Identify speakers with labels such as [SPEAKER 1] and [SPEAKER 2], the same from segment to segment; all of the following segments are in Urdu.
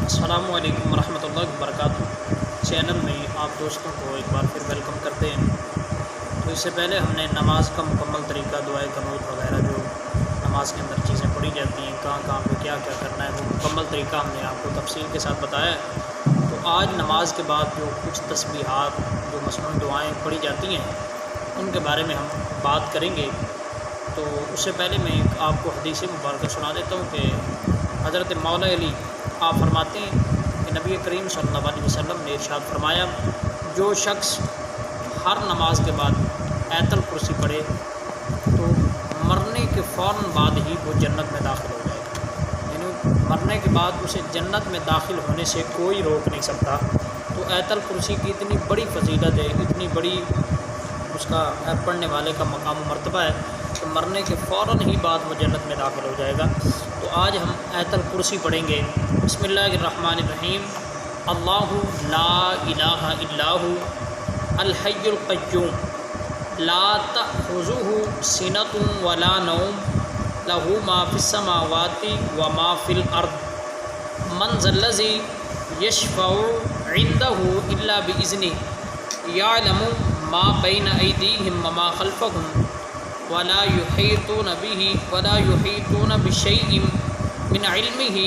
[SPEAKER 1] السلام علیکم ورحمۃ اللہ وبرکاتہ۔ چینل میں آپ دوستوں کو ایک بار پھر ویلکم کرتے ہیں۔ تو اس سے پہلے ہم نے نماز کا مکمل طریقہ، دعائے قنوت وغیرہ جو نماز کے اندر چیزیں پڑھی جاتی ہیں، کہاں کہاں پہ کیا کیا کرنا ہے، وہ مکمل طریقہ ہم نے آپ کو تفصیل کے ساتھ بتایا ہے۔ تو آج نماز کے بعد جو کچھ تسبیحات، جو مصنوعی دعائیں پڑھی جاتی ہیں، ان کے بارے میں ہم بات کریں گے۔ تو اس سے پہلے میں آپ کو حدیث مبارکہ سنا دیتا ہوں کہ حضرت مولا علی آپ فرماتے ہیں کہ نبی کریم صلی اللہ علیہ وسلم نے ارشاد فرمایا، جو شخص ہر نماز کے بعد آیت الکرسی پڑھے تو مرنے کے فوراً بعد ہی وہ جنت میں داخل ہو جائے گا، یعنی مرنے کے بعد اسے جنت میں داخل ہونے سے کوئی روک نہیں سکتا۔ تو آیت الکرسی کی اتنی بڑی فضیلت ہے، اتنی بڑی اس کا پڑھنے والے کا مقام و مرتبہ ہے کہ مرنے کے فوراً ہی بعد وہ جنت میں داخل ہو جائے گا۔ تو آج ہم آیت الکرسی پڑھیں گے۔ بسم اللہ الرحمن الرحیم۔ اللہ لا الہ الا ھو الحی القیوم لا تأخذہ سنۃ ولا نوم لہ ما فی السماوات وما فی الارض من ذا الذی یشفع عندہ الا بإذنہ یعلم ما بین ایدیہم وما خلفہم ولا یحیطون بشیء من علمہ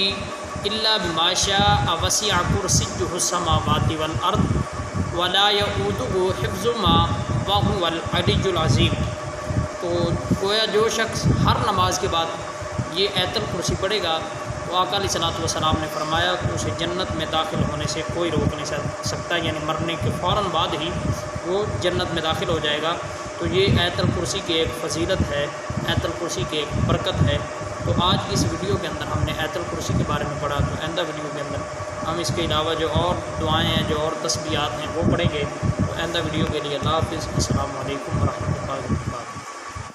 [SPEAKER 1] الا بما شاء وسع کرسیہ السماوات والارض ولا یؤودہ حفظہما وہو العلی العظیم۔ تو گویا جو شخص ہر نماز کے بعد یہ آیت الکرسی پڑھے گا تو آقا علیہ الصلوۃ والسلام نے فرمایا کہ اسے جنت میں داخل ہونے سے کوئی روک نہیں سکتا، یعنی مرنے کے فوراً بعد ہی وہ جنت میں داخل ہو جائے گا۔ تو یہ آیت الکرسی کی ایک فضیلت ہے، آیت الکرسی کی ایک برکت ہے۔ تو آج اس ویڈیو کے اندر ہم نے آیت الکرسی کے بارے میں پڑھا، تو آئندہ ویڈیو کے اندر ہم اس کے علاوہ جو اور دعائیں ہیں، جو اور تسبیحات ہیں وہ پڑھیں گے۔ تو آئندہ ویڈیو کے لیے اللہ حافظ۔ السلام علیکم ورحمۃ اللہ وبرکاتہ۔